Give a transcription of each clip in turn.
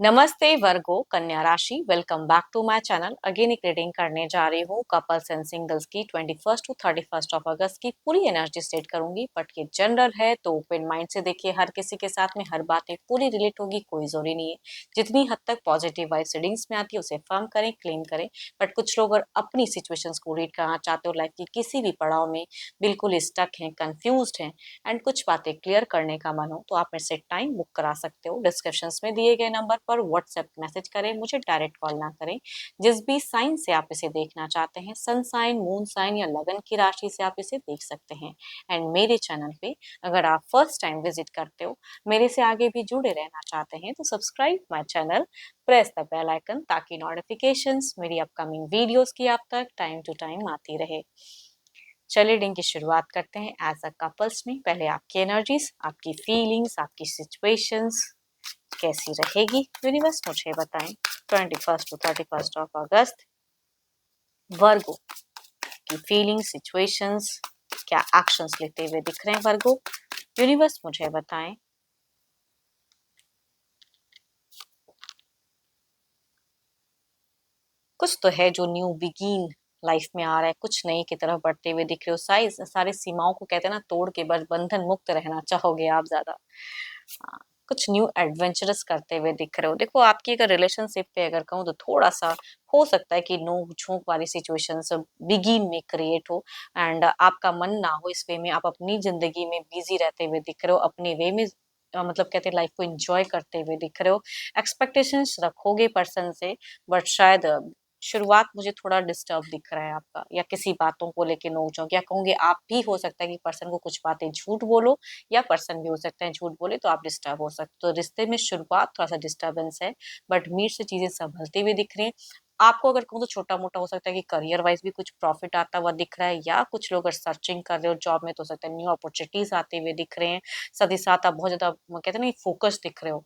नमस्ते वर्गो कन्या राशि, welcome back to my channel. Again एक रीडिंग करने जा रही हूँ कपल्स एंड सिंगल्स की 21 टू 31 ऑफ अगस्त की पूरी एनर्जी स्टेट करूंगी, बट ये जनरल है तो ओपन माइंड से देखिए। हर किसी के साथ में हर बातें पूरी रिलेट होगी, कोई जरूरी नहीं है। जितनी हद तक पॉजिटिव वाइब्स रीडिंग्स में आती है उसे फर्म करें, क्लेम करें। बट कुछ लोग अगर अपनी सिचुएशंस को रीड करना चाहते हो, लाइफ की किसी भी पड़ाव में बिल्कुल स्टक हैं, कंफ्यूज्ड हैं एंड कुछ बातें क्लियर करने का मन हो, तो आप मेरे से टाइम बुक करा सकते हो। डिस्क्रिप्शन में दिए गए नंबर पर व्हाट्सएप मैसेज करें, मुझे डायरेक्ट कॉल ना करें। जिस भी साइन से आप इसे देखना चाहते हैं, सन साइन, मून साइन या लगन की राशि से आप इसे देख सकते हैं। एंड मेरे चैनल पे अगर आप फर्स्ट टाइम विजिट करते हो, मेरे से आगे भी जुड़े रहना चाहते हैं, तो subscribe my channel, press the bell icon, ताकि नोटिफिकेशंस मेरी अपकमिंग वीडियोस की आप तक टाइम टू टाइम आती रहे। चलिए रीडिंग की शुरुआत करते हैं। एज अ कपल्स में पहले आपकी एनर्जीज, आपकी फीलिंग्स, आपकी सिचुएशंस कैसी रहेगी, यूनिवर्स मुझे बताएं। 21 टू 31 ऑफ अगस्त, वर्गो की फीलिंग्स, सिचुएशंस, क्या एक्शंस लेते हुए दिख रहे हैं वर्गो, यूनिवर्स मुझे बताएं। कुछ तो है जो न्यू बिगिन लाइफ में आ रहा है, कुछ नई की तरफ बढ़ते हुए दिख रहे हो। सारी सीमाओं को कहते हैं ना, तोड़ के बस बंधन मुक्त रहना चाहोगे आप ज्यादा। हाँ, कुछ न्यू एडवेंचरस करते हुए दिख रहे हो। देखो, आपकी अगर रिलेशनशिप पे अगर कहूँ तो थोड़ा सा हो सकता है कि नोक झोंक वाली सिचुएशन बिगिन में क्रिएट हो एंड आपका मन ना हो इस वे में। आप अपनी जिंदगी में बिजी रहते हुए दिख रहे हो, अपने वे में मतलब कहते हैं लाइफ को एंजॉय करते हुए दिख रहे हो। एक्सपेक्टेशंस रखोगे पर्सन से, बट शायद शुरुआत मुझे थोड़ा डिस्टर्ब दिख रहा है आपका, या किसी बातों को लेके नोक-झोंक, या कहूँगी आप भी हो सकता है कि पर्सन को कुछ बातें झूठ बोलो, या पर्सन भी हो सकता है झूठ बोले तो आप डिस्टर्ब हो सकते हो। तो रिश्ते में शुरुआत थोड़ा-सा डिस्टर्बेंस है, बट मीट से चीज़ें संभलती हुई दिख रही हैं। आपको अगर कहूँ तो छोटा-मोटा हो सकता है कि करियर वाइज़ भी कुछ प्रॉफिट आता हुआ दिख रहा है, या कुछ लोग अगर सर्चिंग कर रहे हो जॉब में तो हो सकता है न्यू अपॉर्च्युनिटीज़ आते हुए दिख रहे हैं। साथ ही साथ आप बहुत ज़्यादा कहते हैं ना फोकस दिख रहे हो।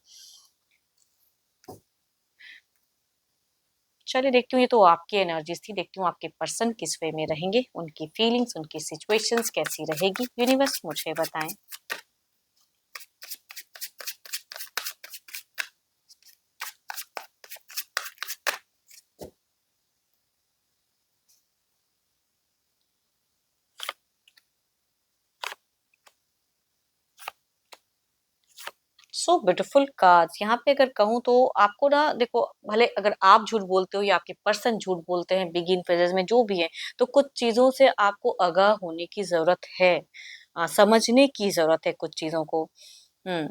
चलिए देखती हूँ, ये तो आपकी एनर्जीज थी। देखती हूँ आपके पर्सन किस वे में रहेंगे, उनकी फीलिंग्स, उनकी सिचुएशंस कैसी रहेगी, यूनिवर्स मुझे बताएं। So beautiful cards. यहाँ पे अगर कहूँ तो आपको ना देखो, भले अगर आप झूठ बोलते हो या आपके पर्सन झूठ बोलते हैं बिगिन फेजेस में जो भी है, तो कुछ चीजों से आपको आगाह होने की जरूरत है, समझने की जरूरत है कुछ चीजों को। हम्म।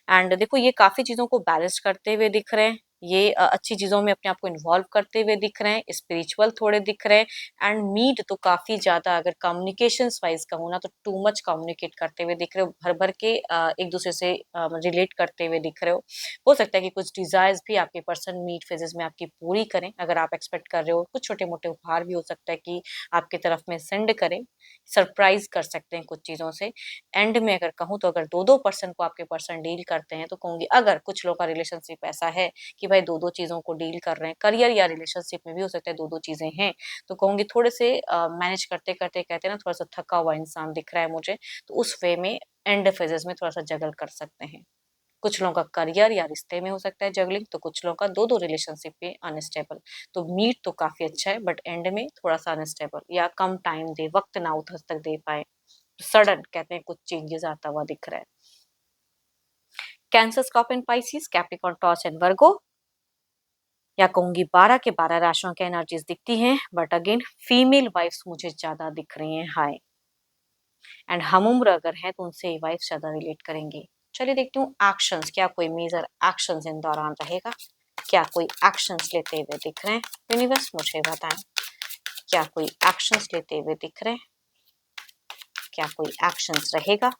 एंड देखो, ये काफी चीजों को बैलेंस करते हुए दिख रहे हैं। ये अच्छी चीजों में अपने आप को इन्वॉल्व करते हुए दिख रहे हैं, स्पिरिचुअल थोड़े दिख रहे हैं। एंड मीट तो काफी ज्यादा, अगर कम्युनिकेशंस वाइज कहूँ ना तो टू मच कम्युनिकेट करते हुए दिख रहे हो, भर भर के एक दूसरे से रिलेट करते हुए दिख रहे हो सकता है कि कुछ डिजायर्स भी आपके पर्सन मीट फेजेस में आपकी पूरी करें, अगर आप एक्सपेक्ट कर रहे हो। कुछ छोटे मोटे उपहार भी हो सकता है कि आपकी तरफ में सेंड करें, सरप्राइज कर सकते हैं कुछ चीजों से। एंड में अगर कहूँ तो अगर दो दो पर्सन को आपके पर्सन डील करते हैं, तो कहूंगी अगर कुछ लोग का रिलेशनशिप ऐसा है कि भाई दो दो चीजों को डील कर रहे हैं, करियर या रिलेशनशिप में भी हो सकता है दो दो चीजें हैं, तो कहूंगी थोड़े से मैनेज करते करते, कहते हैं ना, थोड़ा सा थका हुआ इंसान दिख रहा है मुझे, तो उस वे में एंड फेजेस में थोड़ा सा जगल कर सकते हैं। कुछ लोगों का करियर या रिश्ते में हो सकता है जगलिंग, तो कुछ लोगों का दो दो रिलेशनशिप में अनस्टेबल। तो मीट तो काफी अच्छा है, बट एंड में थोड़ा सा अनस्टेबल, या कम टाइम दे, वक्त ना उधर तक दे पाए, सडन कहते हैं कुछ चेंजेस आता हुआ दिख रहा है। Cancer, scorpion, Pisces, Capricorn, torch and वर्गो, या कहूंगी 12 के 12 राशियों के एनर्जीज दिखती हैं, बट अगेन फीमेल वाइफ्स मुझे ज्यादा दिख रही हैं हाई। एंड हम उम्र अगर है तो उनसे वाइफ ज्यादा रिलेट करेंगे। चलिए देखती हूँ एक्शंस, क्या कोई मेजर एक्शंस इन दौरान रहेगा, क्या कोई एक्शंस लेते हुए दिख रहे हैं, यूनिवर्स मुझे बताएं। क्या कोई एक्शंस लेते हुए दिख रहे हैं, क्या कोई एक्शंस रहेगा।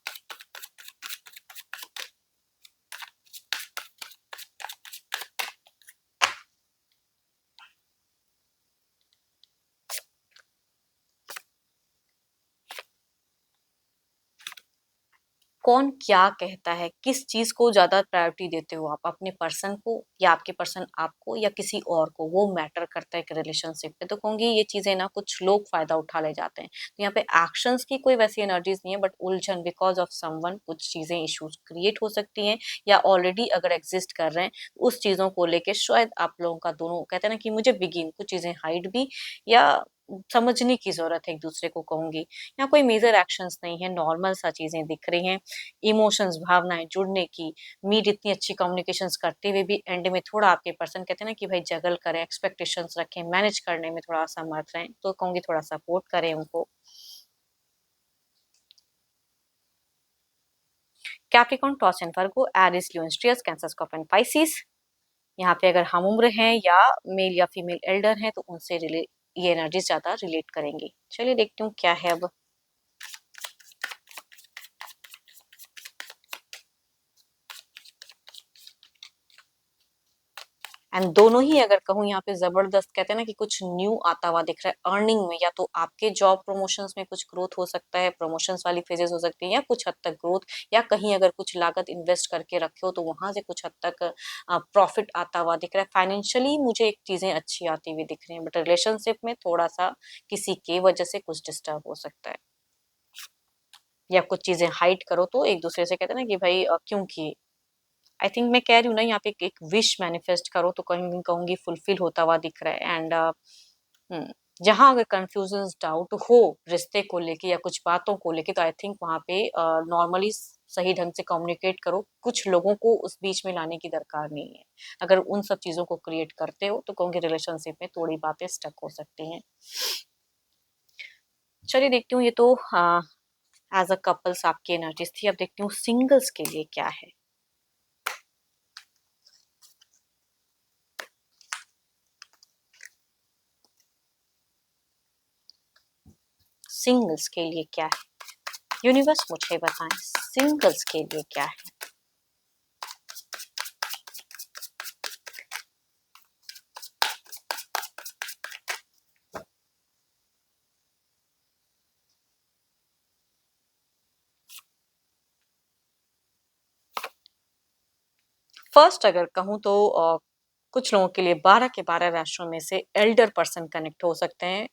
कौन क्या कहता है, किस चीज़ को ज़्यादा प्रायोरिटी देते हो आप, अपने पर्सन को या आपके पर्सन आपको या किसी और को, वो मैटर करता है एक रिलेशनशिप में। तो कहूँगी ये चीज़ें ना कुछ लोग फ़ायदा उठा ले जाते हैं। तो यहाँ पे एक्शंस की कोई वैसी एनर्जीज़ नहीं है, बट उलझन बिकॉज़ ऑफ समवन कुछ चीज़ें इश्यूज़ क्रिएट हो सकती हैं, या ऑलरेडी अगर एग्ज़िस्ट कर रहे हैं, उस चीज़ों को लेके शायद आप लोगों का दोनों कहते हैं ना कि मुझे बिगिन कुछ चीज़ें हाइड भी या समझने की ज़रूरत है एक-दूसरे को कहूँगी। यहाँ कोई मेजर एक्शंस नहीं है, नॉर्मल सा चीज़ें दिख रही हैं। इमोशंस, भावनाएँ जुड़ने की, मीट इतनी अच्छी कम्युनिकेशंस करते हुए भी एंड में थोड़ा आपके पर्सन कहते हैं ना कि भाई जगल करें, एक्सपेक्टेशंस रखें, मैनेज करने में थोड़ा असमर्थ रहें, तो कहूँगी थोड़ा सपोर्ट करें उनको। Capricorn, Taurus and Virgo, Aries, Leo, Sagittarius, cancer, Scorpio and Pisces. यहाँ पे अगर हम उम्र हैं या मेल या फीमेल एल्डर हैं तो उनसे ये एनर्जी ज़्यादा रिलेट करेंगी। चलिए देखती हूँ क्या है अब। एंड दोनों ही अगर कहूँ यहाँ पे जबरदस्त कहते हैं ना कि कुछ न्यू आता हुआ दिख रहा है अर्निंग में, या तो आपके जॉब प्रमोशंस में कुछ ग्रोथ हो सकता है, प्रमोशंस वाली फेजेस हो सकती है, या कुछ हद तक ग्रोथ, या कहीं अगर कुछ लागत इन्वेस्ट करके रखे हो तो वहां से कुछ हद तक प्रॉफिट आता हुआ दिख रहा है। फाइनेंशियली मुझे एक चीजें अच्छी आती हुई दिख रही हैं, बट रिलेशनशिप में थोड़ा सा किसी के वजह से कुछ डिस्टर्ब हो सकता है, या कुछ चीजें हाइड करो तो एक दूसरे से कहते हैं ना कि भाई क्यों किए। आई थिंक मैं कह रही हूँ ना यहाँ पे एक विश मैनिफेस्ट करो तो कहीं कहूंगी फुलफिल होता हुआ दिख रहा है। एंड जहां अगर कंफ्यूजन डाउट हो रिश्ते को लेके या कुछ बातों को लेके, तो आई थिंक वहां पे नॉर्मली सही ढंग से कम्युनिकेट करो, कुछ लोगों को उस बीच में लाने की दरकार नहीं है। अगर उन सब चीजों को क्रिएट करते हो तो कहूंगी रिलेशनशिप में थोड़ी बातें स्टक हो सकती हैं। चलिए देखती हूँ, ये तो एज अ कपल्स आपकी एनर्जीज थी। अब देखती हूँ सिंगल्स के लिए क्या है। सिंगल्स के लिए क्या है, यूनिवर्स मुझे बताएं सिंगल्स के लिए क्या है। फर्स्ट अगर कहूँ तो कुछ लोगों के लिए 12 के 12 राशियों में से एल्डर पर्सन कनेक्ट हो सकते हैं।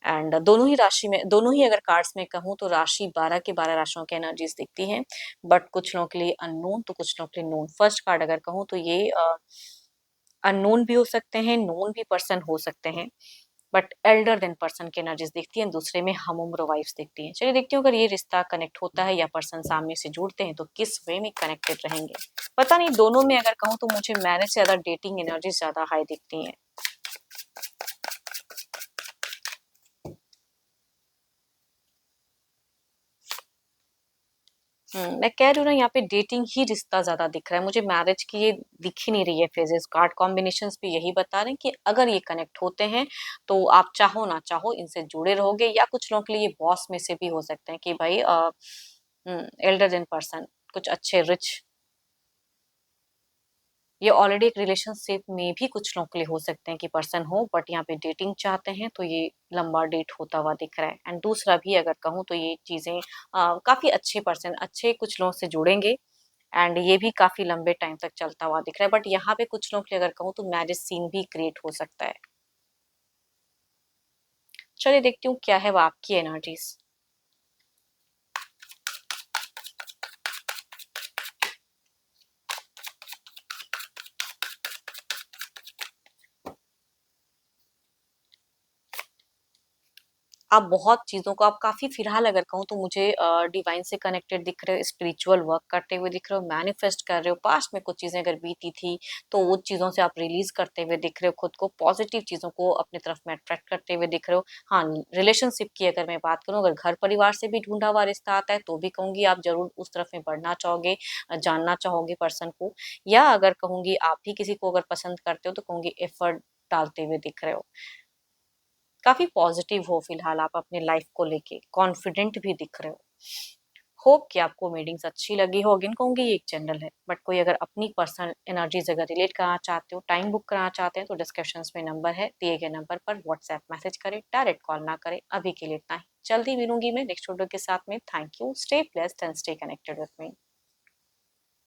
एंड दोनों ही राशि में, दोनों ही अगर कार्ड्स में कहूँ तो राशि 12 के 12 राशियों की एनर्जीज दिखती हैं, बट कुछ लोगों के लिए अननोन तो कुछ लोगों के लिए नोन। फर्स्ट कार्ड अगर कहूँ तो ये अननोन भी हो सकते हैं, नोन भी पर्सन हो सकते हैं, बट एल्डर देन पर्सन की एनर्जीज दिखती है। दूसरे में हम उम्र वाइफ्स दिखती हैं। चलिए देखती हूँ अगर ये रिश्ता कनेक्ट होता है या पर्सन सामने से जुड़ते हैं तो किस वे में कनेक्टेड रहेंगे। पता नहीं, दोनों में अगर कहूँ तो मुझे मैरिज से ज्यादा डेटिंग एनर्जी ज्यादा हाई दिखती हैं। मैं कह रही हूँ ना यहाँ पे डेटिंग ही रिश्ता ज्यादा दिख रहा है मुझे, मैरिज की ये दिख ही नहीं रही है फेजेस। कार्ड कॉम्बिनेशंस भी यही बता रहे हैं कि अगर ये कनेक्ट होते हैं तो आप चाहो ना चाहो इनसे जुड़े रहोगे, या कुछ लोगों के लिए ये बॉस में से भी हो सकते हैं कि भाई एल्डर देन पर्सन कुछ अच्छे रिच, ये ऑलरेडी एक रिलेशनशिप में भी कुछ लोगों के लिए हो सकते हैं कि पर्सन हो, बट यहाँ पे डेटिंग चाहते हैं तो ये लंबा डेट होता हुआ दिख रहा है। एंड दूसरा भी अगर कहूँ तो ये चीजें काफी अच्छे पर्सन, अच्छे कुछ लोगों से जुड़ेंगे, एंड ये भी काफी लंबे टाइम तक चलता हुआ दिख रहा है। बट यहाँ पे कुछ लोगों के लिए अगर कहूँ तो मैरिज सीन भी क्रिएट हो सकता है। चलिए देखती हूँ क्या है वो आपकी एनर्जीज। आप बहुत चीज़ों को, आप काफ़ी फिलहाल अगर कहूँ तो मुझे डिवाइन से कनेक्टेड दिख रहे हो, स्पिरिचुअल वर्क करते हुए दिख रहे हो, मैनिफेस्ट कर रहे हो, पास्ट में कुछ चीज़ें अगर बीती थी तो वो चीज़ों से आप रिलीज करते हुए दिख रहे हो, खुद को पॉजिटिव चीज़ों को अपनी तरफ में अट्रैक्ट करते हुए दिख रहे हो। हाँ, रिलेशनशिप की अगर मैं बात करूँ, अगर घर परिवार से भी ढूंढा हुआ रिश्ता आता है तो भी कहूंगी आप जरूर उस तरफ में बढ़ना चाहोगे, जानना चाहोगे पर्सन को, या अगर कहूंगी आप भी किसी को अगर पसंद करते हो तो कहूंगी एफर्ट डालते हुए दिख रहे हो। काफी पॉजिटिव हो फिलहाल आप अपने लाइफ को लेके, कॉन्फिडेंट भी दिख रहे हो। होप कि आपको मीटिंग्स अच्छी लगी हो। अगेन कहूँगी ये एक जनरल है, बट कोई अगर अपनी पर्सनल एनर्जीज अगर रिलेट कराना चाहते हो, टाइम बुक कराना चाहते हैं तो डिस्क्रिप्शंस में नंबर है, दिए गए नंबर पर व्हाट्सएप मैसेज करें, डायरेक्ट कॉल ना करें। अभी के लिए इतना ही, जल्दी मिलूंगी मैं नेक्स्ट वीडियो के साथ में। Thank you, stay blessed and stay connected with me.